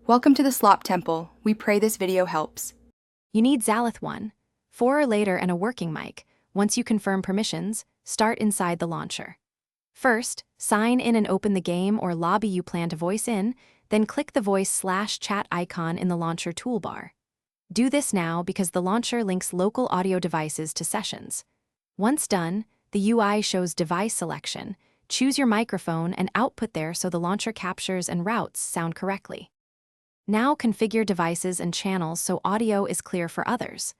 Welcome to the Slop Temple. We pray this video helps. You need Zalith 1, 4 or later and a working mic. Once you confirm permissions, start inside the launcher. First, sign in and open the game or lobby you plan to voice in, then click the voice/chat icon in the launcher toolbar. Do this now because the launcher links local audio devices to sessions. Once done, the UI shows device selection. Choose your microphone and output there so the launcher captures and routes sound correctly. Now configure devices and channels so audio is clear for others.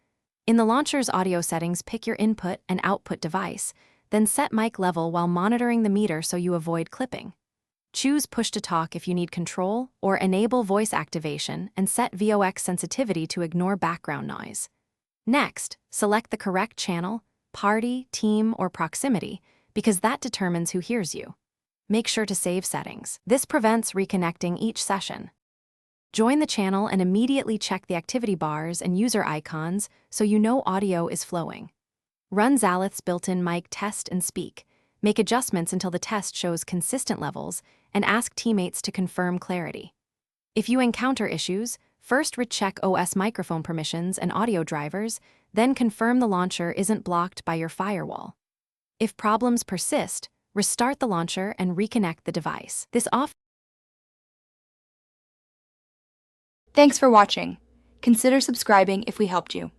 In the launcher's audio settings, pick your input and output device, then set mic level while monitoring the meter so you avoid clipping. Choose push-to-talk if you need control, or enable voice activation and set VOX sensitivity to ignore background noise. Next, select the correct channel, party, team, or proximity, because that determines who hears you. Make sure to save settings. This prevents reconnecting each session. Join the channel and immediately check the activity bars and user icons so you know audio is flowing. Run Zalith's built-in mic test and speak. Make adjustments until the test shows consistent levels and ask teammates to confirm clarity. If you encounter issues, first recheck OS microphone permissions and audio drivers, then confirm the launcher isn't blocked by your firewall. If problems persist, restart the launcher and reconnect the device. Thanks for watching. Consider subscribing if we helped you.